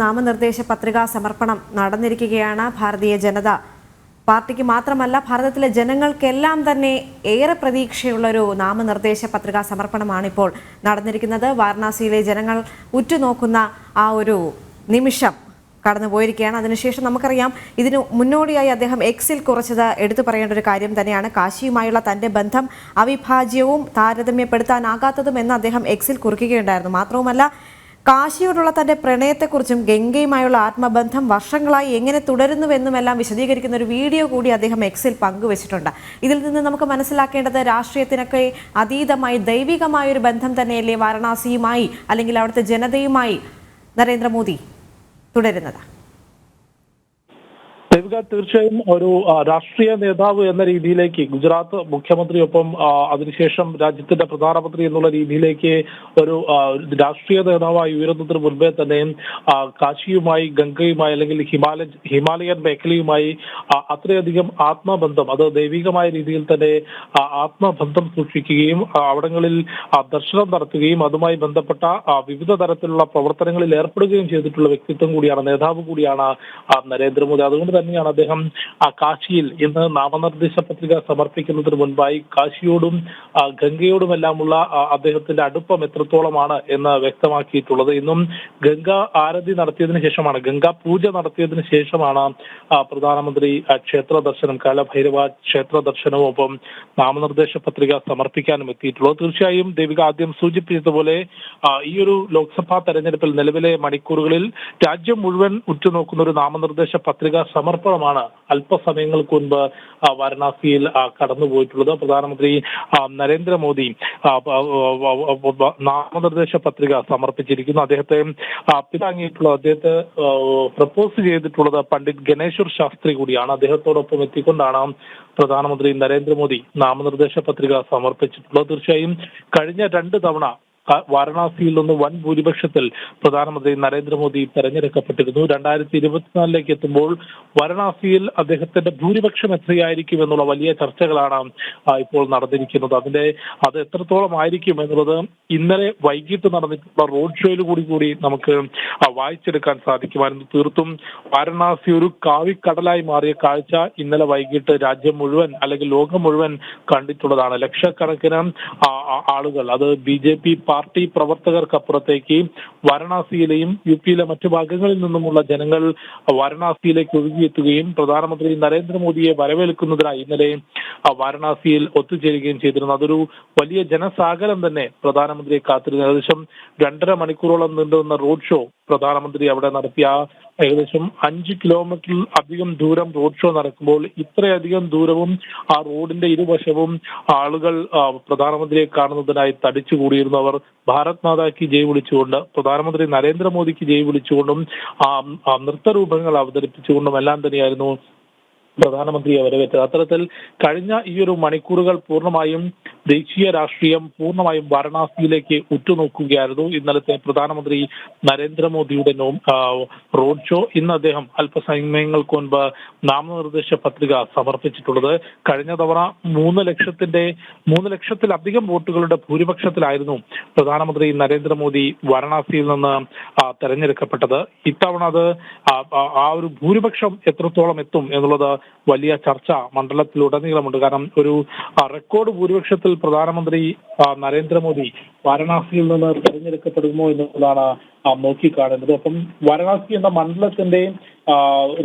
നാമനിർദ്ദേശ പത്രികാ സമർപ്പണം നടന്നിരിക്കുകയാണ്. ഭാരതീയ ജനത പാർട്ടിക്ക് മാത്രമല്ല ഭാരതത്തിലെ ജനങ്ങൾക്കെല്ലാം തന്നെ ഏറെ പ്രതീക്ഷയുള്ളൊരു നാമനിർദ്ദേശ പത്രികാ സമർപ്പണമാണ് ഇപ്പോൾ നടന്നിരിക്കുന്നത്. വാരണാസിയിലെ ജനങ്ങൾ ഉറ്റുനോക്കുന്ന ആ ഒരു നിമിഷം കടന്നുപോയിരിക്കുകയാണ്. അതിനുശേഷം നമുക്കറിയാം, ഇതിനു മുന്നോടിയായി അദ്ദേഹം എക്സിൽ കുറിച്ചത് എടുത്തു പറയേണ്ട ഒരു കാര്യം തന്നെയാണ്. കാശിയുമായുള്ള തന്റെ ബന്ധം അവിഭാജ്യവും താരതമ്യപ്പെടുത്താനാകാത്തതും എന്ന് അദ്ദേഹം എക്സിൽ കുറിക്കുകയുണ്ടായിരുന്നു. മാത്രവുമല്ല, കാശിയോടുള്ള തന്റെ പ്രണയത്തെക്കുറിച്ചും ഗംഗയുമായുള്ള ആത്മബന്ധം വർഷങ്ങളായി എങ്ങനെ തുടരുന്നുവെന്നുമെല്ലാം വിശദീകരിക്കുന്ന ഒരു വീഡിയോ കൂടി അദ്ദേഹം എക്സിൽ പങ്കുവച്ചിട്ടുണ്ട്. ഇതിൽ നിന്ന് നമുക്ക് മനസ്സിലാക്കേണ്ടത് രാഷ്ട്രീയത്തിനൊക്കെ അതീതമായി ദൈവികമായ ഒരു ബന്ധം തന്നെയല്ലേ വാരണാസിയുമായി അല്ലെങ്കിൽ അവിടുത്തെ ജനതയുമായി നരേന്ദ്രമോദി തുടരുന്നത്. തീർച്ചയായും ഒരു രാഷ്ട്രീയ നേതാവ് എന്ന രീതിയിലേക്ക് ഗുജറാത്ത് മുഖ്യമന്ത്രിയൊപ്പം അതിനുശേഷം രാജ്യത്തിന്റെ പ്രധാനമന്ത്രി എന്നുള്ള രീതിയിലേക്ക് ഒരു രാഷ്ട്രീയ നേതാവായി ഉയരുന്നതിന് മുൻപേ തന്നെ കാശിയുമായി, ഗംഗയുമായി അല്ലെങ്കിൽ ഹിമാലയൻ മേഖലയുമായി അത്രയധികം ആത്മബന്ധം, അത് ദൈവികമായ രീതിയിൽ തന്നെ ആത്മബന്ധം സൂക്ഷിക്കുകയും അവിടങ്ങളിൽ ദർശനം നടത്തുകയും അതുമായി ബന്ധപ്പെട്ട വിവിധ തരത്തിലുള്ള പ്രവർത്തനങ്ങളിൽ ഏർപ്പെടുകയും ചെയ്തിട്ടുള്ള വ്യക്തിത്വം കൂടിയാണ്, നേതാവ് കൂടിയാണ് നരേന്ദ്രമോദി. അതുകൊണ്ട് തന്നെയാണ് അദ്ദേഹം കാശിയിൽ ഇന്ന് നാമനിർദ്ദേശ പത്രിക സമർപ്പിക്കുന്നതിന് മുൻപായി കാശിയോടും ഗംഗയോടുമെല്ലാമുള്ള അദ്ദേഹത്തിന്റെ അടുപ്പം എത്രത്തോളമാണ് എന്ന് വ്യക്തമാക്കിയിട്ടുള്ളത്. ഇന്നും ഗംഗ ആരതി നടത്തിയതിനു ശേഷമാണ്, ഗംഗാ പൂജ നടത്തിയതിനു ശേഷമാണ് പ്രധാനമന്ത്രി ക്ഷേത്ര ദർശനം, കാലഭൈരവ ക്ഷേത്ര ദർശനവും ഒപ്പം നാമനിർദ്ദേശ പത്രിക സമർപ്പിക്കാനും എത്തിയിട്ടുള്ളത്. തീർച്ചയായും ദേവിക ആദ്യം സൂചിപ്പിച്ചതുപോലെ ഈ ഒരു ലോക്സഭാ തെരഞ്ഞെടുപ്പിൽ നിലവിലെ മണിക്കൂറുകളിൽ രാജ്യം മുഴുവൻ ഉറ്റുനോക്കുന്ന ഒരു നാമനിർദ്ദേശ പത്രിക സമർപ്പണമാണ് അല്പസമയങ്ങൾക്ക് മുൻപ് വാരണാസിയിൽ കടന്നുപോയിട്ടുള്ളത്. പ്രധാനമന്ത്രി നരേന്ദ്രമോദി നാമനിർദ്ദേശ പത്രിക സമർപ്പിച്ചിരിക്കുന്നു. അദ്ദേഹത്തെ അദ്ദേഹത്തെ പ്രപ്പോസ് ചെയ്തിട്ടുള്ളത് പണ്ഡിറ്റ് ഗണേശ്വർ ശാസ്ത്രി കൂടിയാണ്. അദ്ദേഹത്തോടൊപ്പം എത്തിക്കൊണ്ടാണ് പ്രധാനമന്ത്രി നരേന്ദ്രമോദി നാമനിർദ്ദേശ പത്രിക സമർപ്പിച്ചിട്ടുള്ളത്. തീർച്ചയായും കഴിഞ്ഞ 2 തവണ വാരണാസിയിൽ നിന്ന് വൻ ഭൂരിപക്ഷത്തിൽ പ്രധാനമന്ത്രി നരേന്ദ്രമോദി തെരഞ്ഞെടുക്കപ്പെട്ടിരുന്നു. 2024 എത്തുമ്പോൾ വാരണാസിയിൽ അദ്ദേഹത്തിന്റെ ഭൂരിപക്ഷം എത്രയായിരിക്കും എന്നുള്ള വലിയ ചർച്ചകളാണ് ഇപ്പോൾ നടന്നിരിക്കുന്നത്. അത് എത്രത്തോളം ആയിരിക്കും എന്നുള്ളത് ഇന്നലെ വൈകിട്ട് നടന്നിട്ടുള്ള റോഡ് ഷോയിൽ കൂടി നമുക്ക് വായിച്ചെടുക്കാൻ സാധിക്കുമായിരുന്നു. തീർത്തും വാരണാസി ഒരു കാവിക്കടലായി മാറിയ കാഴ്ച ഇന്നലെ വൈകിട്ട് രാജ്യം മുഴുവൻ അല്ലെങ്കിൽ ലോകം മുഴുവൻ കണ്ടിട്ടുള്ളതാണ്. ലക്ഷക്കണക്കിന് ആളുകൾ, അത് BJP പാർട്ടി പ്രവർത്തകർക്കപ്പുറത്തേക്ക് വാരണാസിയിലെയും UPയിലെ മറ്റു ഭാഗങ്ങളിൽ നിന്നുമുള്ള ജനങ്ങൾ വാരണാസിയിലേക്ക് ഒഴുകിയെത്തുകയും പ്രധാനമന്ത്രി നരേന്ദ്രമോദിയെ വരവേൽക്കുന്നതിനായി ഇന്നലെ വാരണാസിയിൽ ഒത്തുചേരുകയും ചെയ്തിരുന്നു. അതൊരു വലിയ ജനസാഗരം തന്നെ പ്രധാനമന്ത്രിയെ കാത്തിരുന്നു. ഏകദേശം 2.5 മണിക്കൂറോളം നീണ്ടുവന്ന റോഡ് ഷോ പ്രധാനമന്ത്രി അവിടെ നടത്തിയ ഏകദേശം 5 കിലോമീറ്ററിൽ അധികം ദൂരം റോഡ് ഷോ നടക്കുമ്പോൾ ഇത്രയധികം ദൂരവും ആ റോഡിന്റെ ഇരുവശവും ആളുകൾ പ്രധാനമന്ത്രിയെ കാണുന്നതിനായി തടിച്ചുകൂടിയിരുന്നു. അവർ ഭാരത് മാതാ കി ജയ് വിളിച്ചുകൊണ്ട്, പ്രധാനമന്ത്രി നരേന്ദ്രമോദിക്ക് ജയ് വിളിച്ചുകൊണ്ടും നൃത്തരൂപങ്ങൾ അവതരിപ്പിച്ചുകൊണ്ടും എല്ലാം തന്നെയായിരുന്നു പ്രധാനമന്ത്രിയെ വരവേറ്റത്. അത്തരത്തിൽ കഴിഞ്ഞ ഈ ഒരു മണിക്കൂറുകൾ പൂർണ്ണമായും ദേശീയ രാഷ്ട്രീയം പൂർണ്ണമായും വാരണാസിയിലേക്ക് ഉറ്റുനോക്കുകയായിരുന്നു. ഇന്നലത്തെ പ്രധാനമന്ത്രി നരേന്ദ്രമോദിയുടെ റോഡ് ഷോ. ഇന്ന് അദ്ദേഹം അല്പസമയങ്ങൾക്ക് മുൻപ് നാമനിർദ്ദേശ പത്രിക സമർപ്പിച്ചിട്ടുള്ളത്. കഴിഞ്ഞ തവണ 3 ലക്ഷത്തിലധികം വോട്ടുകളുടെ ഭൂരിപക്ഷത്തിലായിരുന്നു പ്രധാനമന്ത്രി നരേന്ദ്രമോദി വാരണാസിയിൽ നിന്ന് തെരഞ്ഞെടുക്കപ്പെട്ടത്. ഇത്തവണ അത് ആ ഒരു ഭൂരിപക്ഷം എത്രത്തോളം എത്തും എന്നുള്ളത് വലിയ ചർച്ച മണ്ഡലത്തിലുടനീളമുണ്ട്. കാരണം ഒരു റെക്കോർഡ് ഭൂരിപക്ഷത്തിൽ പ്രധാനമന്ത്രി നരേന്ദ്രമോദി വാരണാസിയിൽ നിന്ന് തെരഞ്ഞെടുക്കപ്പെടുമോ എന്നുള്ളതാണ് നോക്കിക്കാണേണ്ടത്. അപ്പം വാരണാസി എന്ന മണ്ഡലത്തിന്റെ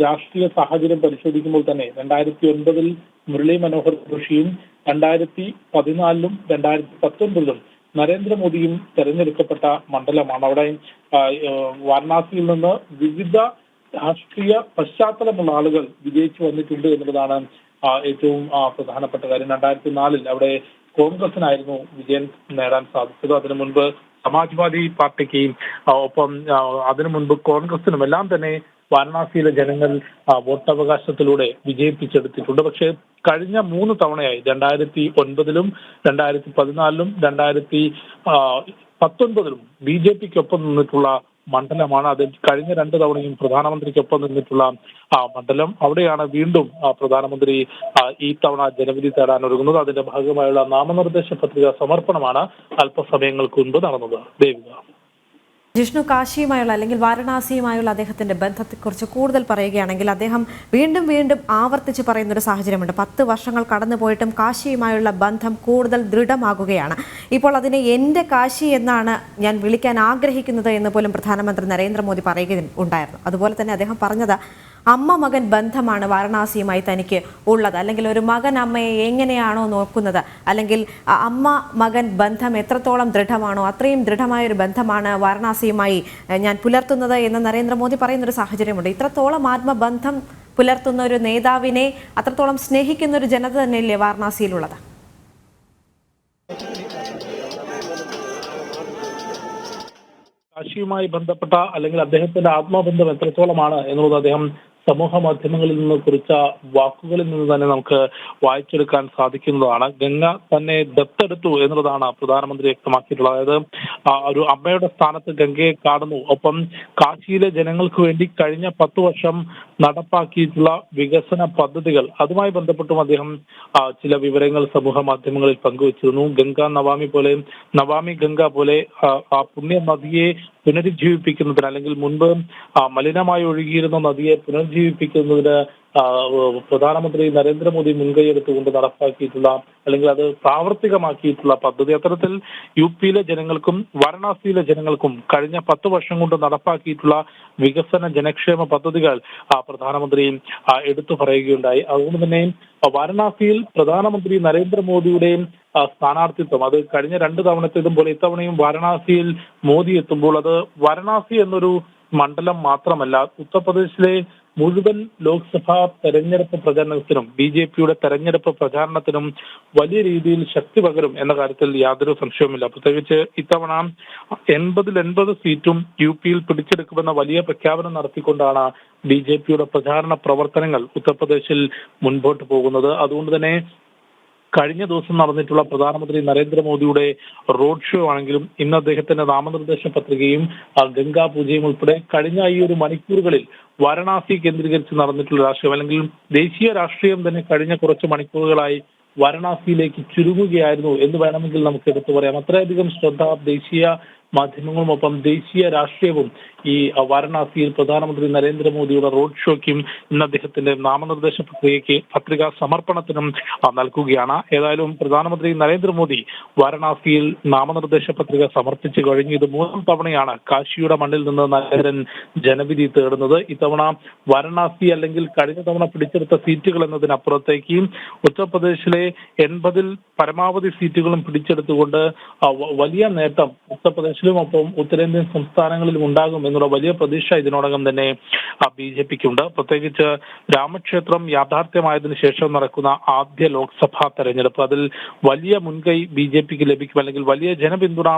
രാഷ്ട്രീയ സാഹചര്യം പരിശോധിക്കുമ്പോൾ തന്നെ 2009 മുരളി മനോഹർ ജോഷിയും 2014 2019 നരേന്ദ്രമോദിയും തെരഞ്ഞെടുക്കപ്പെട്ട മണ്ഡലമാണ്. അവിടെ വാരണാസിയിൽ നിന്ന് വിവിധ രാഷ്ട്രീയ പശ്ചാത്തലമുള്ള ആളുകൾ വിജയിച്ചു വന്നിട്ടുണ്ട് എന്നുള്ളതാണ് ഏറ്റവും പ്രധാനപ്പെട്ട കാര്യം. 2004 അവിടെ കോൺഗ്രസിനായിരുന്നു വിജയം നേടാൻ സാധിച്ചത്. അതിനു മുൻപ് സമാജ്വാദി പാർട്ടിക്ക് ഒപ്പം അതിനു മുൻപ് കോൺഗ്രസിനും എല്ലാം തന്നെ വാരണാസിയിലെ ജനങ്ങൾ വോട്ടവകാശത്തിലൂടെ വിജയിപ്പിച്ചെടുത്തിട്ടുണ്ട്. പക്ഷേ കഴിഞ്ഞ 3 തവണയായി 2009 2014 2019 BJPക്കൊപ്പം നിന്നിട്ടുള്ള മണ്ഡലമാണ്. അതിൽ കഴിഞ്ഞ 2 തവണയും പ്രധാനമന്ത്രിക്കൊപ്പം നിന്നിട്ടുള്ള മണ്ഡലം. അവിടെയാണ് വീണ്ടും പ്രധാനമന്ത്രി ഈ തവണ ജനവിധി തേടാൻ ഒരുങ്ങുന്നത്. അതിന്റെ ഭാഗമായുള്ള നാമനിർദ്ദേശ പത്രിക സമർപ്പണമാണ് അല്പസമയങ്ങൾക്ക് മുൻപ് നടന്നത്. ദേവിക. ജിഷ്ണു, കാശിയുമായുള്ള അല്ലെങ്കിൽ വാരണാസിയുമായുള്ള അദ്ദേഹത്തിന്റെ ബന്ധത്തെക്കുറിച്ച് കൂടുതൽ പറയുകയാണെങ്കിൽ അദ്ദേഹം വീണ്ടും വീണ്ടും ആവർത്തിച്ച് പറയുന്ന ഒരു സാഹചര്യമുണ്ട്. 10 വർഷങ്ങൾ കടന്നുപോയിട്ടും കാശിയുമായുള്ള ബന്ധം കൂടുതൽ ദൃഢമാകുകയാണ്. ഇപ്പോൾ അതിനെ എൻ്റെ കാശി എന്നാണ് ഞാൻ വിളിക്കാൻ ആഗ്രഹിക്കുന്നത് എന്ന് പോലും പ്രധാനമന്ത്രി നരേന്ദ്രമോദി പറയുകയുണ്ടായിരുന്നു. അതുപോലെ തന്നെ അദ്ദേഹം പറഞ്ഞത് അമ്മ മകൻ ബന്ധമാണ് വാരണാസിയുമായി തനിക്ക് ഉള്ളത്, അല്ലെങ്കിൽ ഒരു മകൻ അമ്മയെ എങ്ങനെയാണോ നോക്കുന്നത്, അല്ലെങ്കിൽ അമ്മ മകൻ ബന്ധം എത്രത്തോളം ദൃഢമാണോ അത്രയും ദൃഢമായൊരു ബന്ധമാണ് വാരണാസിയുമായി ഞാൻ പുലർത്തുന്നത് എന്ന് നരേന്ദ്രമോദി പറയുന്നൊരു സാഹചര്യമുണ്ട്. ഇത്രത്തോളം ആത്മബന്ധം പുലർത്തുന്ന ഒരു നേതാവിനെ അത്രത്തോളം സ്നേഹിക്കുന്ന ഒരു ജനത തന്നെയല്ലേ വാരണാസിയിലുള്ളത്? കാശിയുമായി ബന്ധപ്പെട്ട അല്ലെങ്കിൽ അദ്ദേഹത്തിന്റെ ആത്മബന്ധം എത്രത്തോളമാണ് എന്നുള്ളത് അദ്ദേഹം സമൂഹ മാധ്യമങ്ങളിൽ നിന്ന് കുറിച്ച വാക്കുകളിൽ നിന്ന് തന്നെ നമുക്ക് വായിച്ചെടുക്കാൻ സാധിക്കുന്നതാണ്. ഗംഗ തന്നെ ദത്തെടുത്തു എന്നുള്ളതാണ് പ്രധാനമന്ത്രി വ്യക്തമാക്കിയിട്ടുള്ളത്. അതായത് ഒരു അമ്മയുടെ സ്ഥാനത്ത് ഗംഗയെ കാണുന്നു. ഒപ്പം കാശിയിലെ ജനങ്ങൾക്ക് വേണ്ടി കഴിഞ്ഞ 10 വർഷം നടപ്പാക്കിയിട്ടുള്ള വികസന പദ്ധതികൾ, അതുമായി ബന്ധപ്പെട്ടും അദ്ദേഹം ചില വിവരങ്ങൾ സമൂഹ മാധ്യമങ്ങളിൽ പങ്കുവച്ചിരുന്നു. നവാമി ഗംഗ പോലെ ആ പുണ്യ നദിയെ പുനരുജ്ജീവിപ്പിക്കുന്നതിന്, അല്ലെങ്കിൽ മുൻപ് മലിനമായി ഒഴുകിയിരുന്ന നദിയെ പുനർജീവിപ്പിക്കുന്നതിന് പ്രധാനമന്ത്രി നരേന്ദ്രമോദി മുൻകൈയെടുത്തുകൊണ്ട് നടപ്പാക്കിയിട്ടുള്ള അല്ലെങ്കിൽ അത് പ്രാവർത്തികമാക്കിയിട്ടുള്ള പദ്ധതി, അത്തരത്തിൽ യുപിയിലെ ജനങ്ങൾക്കും വാരണാസിയിലെ ജനങ്ങൾക്കും കഴിഞ്ഞ 10 വർഷം കൊണ്ട് നടപ്പാക്കിയിട്ടുള്ള വികസന ജനക്ഷേമ പദ്ധതികൾ പ്രധാനമന്ത്രി എടുത്തു പറയുകയുണ്ടായി. അതുകൊണ്ട് തന്നെ വാരണാസിയിൽ പ്രധാനമന്ത്രി നരേന്ദ്രമോദിയുടെയും സ്ഥാനാർത്ഥിത്വം അത് കഴിഞ്ഞ 2 തവണത്തേതും പോലെ ഇത്തവണയും വാരണാസിയിൽ മോദി എത്തുമ്പോൾ അത് വാരണാസി എന്നൊരു മണ്ഡലം മാത്രമല്ല, ഉത്തർപ്രദേശിലെ മുഴുവൻ ലോക്സഭാ തെരഞ്ഞെടുപ്പ് പ്രചരണത്തിനും ബിജെപിയുടെ തെരഞ്ഞെടുപ്പ് പ്രചാരണത്തിനും വലിയ രീതിയിൽ ശക്തി പകരും എന്ന കാര്യത്തിൽ യാതൊരു സംശയവുമില്ല. പ്രത്യേകിച്ച് ഇത്തവണ 80 സീറ്റും യുപിയിൽ പിടിച്ചെടുക്കുമെന്ന വലിയ പ്രഖ്യാപനം നടത്തിക്കൊണ്ടാണ് ബിജെപിയുടെ പ്രചാരണ പ്രവർത്തനങ്ങൾ ഉത്തർപ്രദേശിൽ മുൻപോട്ട് പോകുന്നത്. അതുകൊണ്ട് തന്നെ കഴിഞ്ഞ ദിവസം നടന്നിട്ടുള്ള പ്രധാനമന്ത്രി നരേന്ദ്രമോദിയുടെ റോഡ് ഷോ ആണെങ്കിലും ഇന്ന് അദ്ദേഹത്തിന്റെ നാമനിർദ്ദേശ പത്രികയും ഗംഗാ പൂജയും ഉൾപ്പെടെ കഴിഞ്ഞ ഈ ഒരു മണിക്കൂറുകളിൽ വാരണാസി കേന്ദ്രീകരിച്ച് നടന്നിട്ടുള്ള രാഷ്ട്രീയം, അല്ലെങ്കിൽ ദേശീയ രാഷ്ട്രീയം തന്നെ കഴിഞ്ഞ കുറച്ച് മണിക്കൂറുകളായി വാരണാസിയിലേക്ക് ചുരുങ്ങുകയായിരുന്നു എന്ന് വേണമെങ്കിൽ നമുക്ക് എടുത്തു പറയാം. അത്രയധികം ശ്രദ്ധ ദേശീയ മാധ്യമങ്ങളും ഒപ്പം ദേശീയ രാഷ്ട്രീയവും ഈ വാരണാസിയിൽ പ്രധാനമന്ത്രി നരേന്ദ്രമോദിയുടെ റോഡ് ഷോയ്ക്കും ഇന്ന് അദ്ദേഹത്തിന്റെ നാമനിർദ്ദേശ പത്രികാ സമർപ്പണത്തിനും നൽകുകയാണ്. ഏതായാലും പ്രധാനമന്ത്രി നരേന്ദ്രമോദി വാരണാസിയിൽ നാമനിർദ്ദേശ പത്രിക സമർപ്പിച്ചു കഴിഞ്ഞു. ഇത് 3ാം തവണയാണ് കാശിയുടെ മണ്ണിൽ നിന്ന് നരേന്ദ്രൻ ജനവിധി തേടുന്നത്. ഇത്തവണ വാരണാസി അല്ലെങ്കിൽ കഴിഞ്ഞ തവണ പിടിച്ചെടുത്ത സീറ്റുകൾ എന്നതിനപ്പുറത്തേക്ക് ഉത്തർപ്രദേശിലെ 80 പരമാവധി സീറ്റുകളും പിടിച്ചെടുത്തുകൊണ്ട് വലിയ നേട്ടം ഉത്തർപ്രദേശിലും ഒപ്പം ഉത്തരേന്ത്യൻ സംസ്ഥാനങ്ങളിലും ഉണ്ടാകും എന്നുള്ള വലിയ പ്രതീക്ഷ ഇതിനോടകം തന്നെ ബിജെപിക്കുണ്ട്. പ്രത്യേകിച്ച് രാമക്ഷേത്രം യാഥാർത്ഥ്യമായതിനു ശേഷം നടക്കുന്ന ആദ്യ ലോക്സഭാ തെരഞ്ഞെടുപ്പ്, അതിൽ വലിയ മുൻകൈ ബിജെപിക്ക് ലഭിക്കും, അല്ലെങ്കിൽ വലിയ ജനപിന്തുണ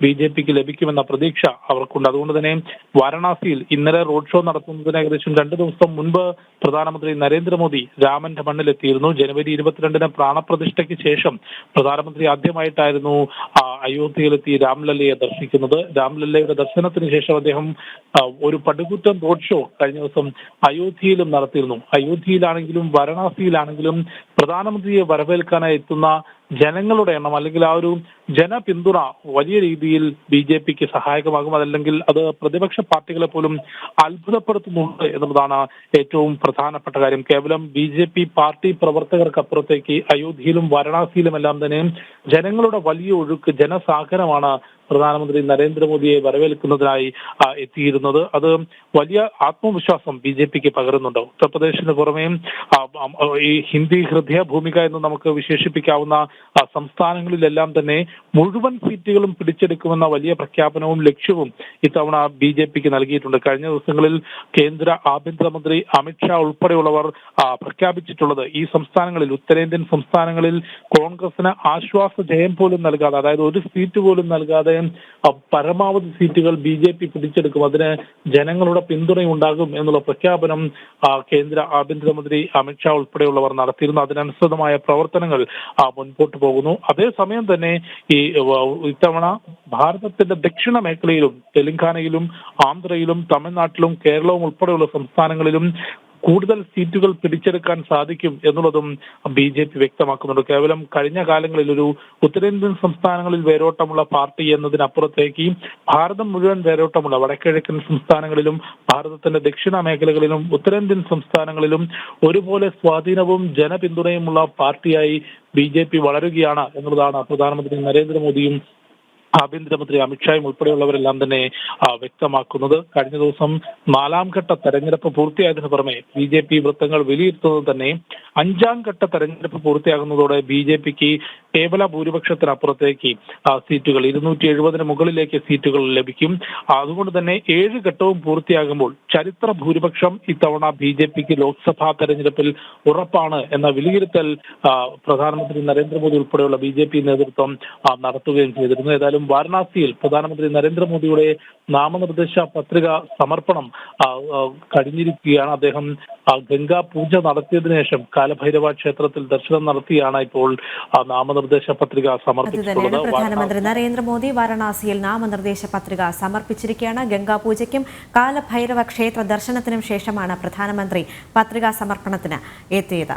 ബിജെപിക്ക് ലഭിക്കുമെന്ന പ്രതീക്ഷ അവർക്കുണ്ട്. അതുകൊണ്ട് തന്നെ വാരണാസിയിൽ ഇന്നലെ റോഡ് ഷോ നടത്തുന്നതിന് ഏകദേശം 2 ദിവസം മുൻപ് പ്രധാനമന്ത്രി നരേന്ദ്രമോദി രാമന്റെ മണ്ണിലെത്തിയിരുന്നു. ജനുവരി 22-ന് പ്രാണപ്രതിഷ്ഠയ്ക്ക് ശേഷം പ്രധാനമന്ത്രി ആദ്യമായിട്ടായിരുന്നു അയോധ്യയിലെത്തി രാംലല്ലയെ ദർശിക്കുന്നത്. രാംലല്ലയുടെ ദർശനത്തിന് ശേഷം അദ്ദേഹം ഒരു പടുകൂറ്റൻ റോഡ് ഷോ കഴിഞ്ഞ ദിവസം അയോധ്യയിലും നടത്തിയിരുന്നു. അയോധ്യയിലാണെങ്കിലും വാരണാസിയിലാണെങ്കിലും പ്രധാനമന്ത്രിയെ വരവേൽക്കാനായി എത്തുന്ന ജനങ്ങളുടെ എണ്ണം, അല്ലെങ്കിൽ ആ ഒരു ജനപിന്തുണ വലിയ രീതിയിൽ ബിജെപിക്ക് സഹായകമാകും. അതല്ലെങ്കിൽ അത് പ്രതിപക്ഷ പാർട്ടികളെ പോലും അത്ഭുതപ്പെടുത്തുന്നുണ്ട് എന്നുള്ളതാണ് ഏറ്റവും പ്രധാനപ്പെട്ട കാര്യം. കേവലം ബിജെപി പാർട്ടി പ്രവർത്തകർക്കപ്പുറത്തേക്ക് അയോധ്യയിലും വാരണാസിയിലുമെല്ലാം തന്നെ ജനങ്ങളുടെ വലിയ ഒഴുക്ക്, ജനസാഗരമാണ് പ്രധാനമന്ത്രി നരേന്ദ്രമോദിയെ വരവേൽക്കുന്നതിനായി എത്തിയിരുന്നത്. അത് വലിയ ആത്മവിശ്വാസം ബിജെപിക്ക് പകരുന്നുണ്ട്. ഉത്തർപ്രദേശിന് പുറമെ ഈ ഹിന്ദി ഹൃദയഭൂമിക എന്ന് നമുക്ക് വിശേഷിപ്പിക്കാവുന്ന സംസ്ഥാനങ്ങളിലെല്ലാം തന്നെ മുഴുവൻ സീറ്റുകളും പിടിച്ചെടുക്കുമെന്ന വലിയ പ്രഖ്യാപനവും ലക്ഷ്യവും ഇത്തവണ ബിജെപിക്ക് നൽകിയിട്ടുണ്ട്. കഴിഞ്ഞ ദിവസങ്ങളിൽ കേന്ദ്ര ആഭ്യന്തരമന്ത്രി അമിത്ഷാ ഉൾപ്പെടെയുള്ളവർ പ്രഖ്യാപിച്ചിട്ടുള്ളത് ഈ സംസ്ഥാനങ്ങളിൽ, ഉത്തരേന്ത്യൻ സംസ്ഥാനങ്ങളിൽ കോൺഗ്രസിന് ആശ്വാസ ജയം പോലും നൽകാതെ, അതായത് ഒരു സീറ്റ് പോലും നൽകാതെ പരമാവധി സീറ്റുകൾ ബിജെപി പിടിച്ചെടുക്കും, അതിന് ജനങ്ങളുടെ പിന്തുണയുണ്ടാകും എന്നുള്ള പ്രഖ്യാപനം കേന്ദ്ര ആഭ്യന്തരമന്ത്രി അമിത്ഷാ ഉൾപ്പെടെയുള്ളവർ നടത്തിയിരുന്നു. അതിനനുസൃതമായ പ്രവർത്തനങ്ങൾ മുൻപോട്ട് പോകുന്നു. അതേസമയം തന്നെ ഈ ഇത്തവണ ഭാരതത്തിന്റെ ദക്ഷിണ മേഖലയിലും തെലങ്കാനയിലും ആന്ധ്രയിലും തമിഴ്നാട്ടിലും കേരളവും ഉൾപ്പെടെയുള്ള സംസ്ഥാനങ്ങളിലും കൂടുതൽ സീറ്റുകൾ പിടിച്ചെടുക്കാൻ സാധിക്കും എന്നുള്ളതും BJP വ്യക്തമാക്കുന്നുണ്ട്. കേവലം കഴിഞ്ഞ കാലങ്ങളിൽ ഒരു ഉത്തരേന്ത്യൻ സംസ്ഥാനങ്ങളിൽ വേരോട്ടമുള്ള പാർട്ടി എന്നതിനപ്പുറത്തേക്ക് ഭാരതം മുഴുവൻ വേരോട്ടമുള്ള വടക്കിഴക്കൻ സംസ്ഥാനങ്ങളിലും ഭാരതത്തിന്റെ ദക്ഷിണ മേഖലകളിലും ഉത്തരേന്ത്യൻ സംസ്ഥാനങ്ങളിലും ഒരുപോലെ സ്വാധീനവും ജനപിന്തുണയുമുള്ള പാർട്ടിയായി BJP വളരുകയാണ് എന്നുള്ളതാണ് പ്രധാനമന്ത്രി നരേന്ദ്രമോദിയും ആഭ്യന്തരമന്ത്രി അമിത്ഷായും ഉൾപ്പെടെയുള്ളവരെല്ലാം തന്നെ വ്യക്തമാക്കുന്നത്. കഴിഞ്ഞ ദിവസം 4ാം ഘട്ട തെരഞ്ഞെടുപ്പ് പൂർത്തിയായതിനു പുറമെ BJP വൃത്തങ്ങൾ വിലയിരുത്തുന്നത് തന്നെ 5ാം ഘട്ട തെരഞ്ഞെടുപ്പ് പൂർത്തിയാകുന്നതോടെ BJPക്ക് കേവല ഭൂരിപക്ഷത്തിനപ്പുറത്തേക്ക് സീറ്റുകൾ 270 മുകളിലേക്ക് സീറ്റുകൾ ലഭിക്കും. അതുകൊണ്ട് തന്നെ 7 ഘട്ടവും പൂർത്തിയാകുമ്പോൾ ചരിത്ര ഭൂരിപക്ഷം ഇത്തവണ BJPക്ക് ലോക്സഭാ തെരഞ്ഞെടുപ്പിൽ ഉറപ്പാണ് എന്ന വിലയിരുത്തൽ പ്രധാനമന്ത്രി നരേന്ദ്രമോദി ഉൾപ്പെടെയുള്ള BJP നേതൃത്വം നടത്തുകയും ചെയ്തിരുന്നു. ഏതായാലും വാരണാസിയിൽ പ്രധാനമന്ത്രി നരേന്ദ്രമോദിയുടെ നാമനിർദ്ദേശ പത്രിക സമർപ്പണം കഴിഞ്ഞിരിക്കുകയാണ്. അദ്ദേഹം ഗംഗാ പൂജ നടത്തിയതിനു ശേഷം കാലഭൈരവ ക്ഷേത്രത്തിൽ ദർശനം നടത്തിയാണ് ഇപ്പോൾ നാമനിർദ്ദേശ പത്രിക സമർപ്പിച്ചിട്ടുള്ളത്. പ്രധാനമന്ത്രി നരേന്ദ്രമോദി വാരണാസിയിൽ നാമനിർദ്ദേശ പത്രിക സമർപ്പിച്ചിരിക്കുകയാണ്. ഗംഗാ പൂജയ്ക്കും കാലഭൈരവ ക്ഷേത്ര ദർശനത്തിനും ശേഷമാണ് പ്രധാനമന്ത്രി പത്രികാ സമർപ്പണത്തിന് എത്തിയത്.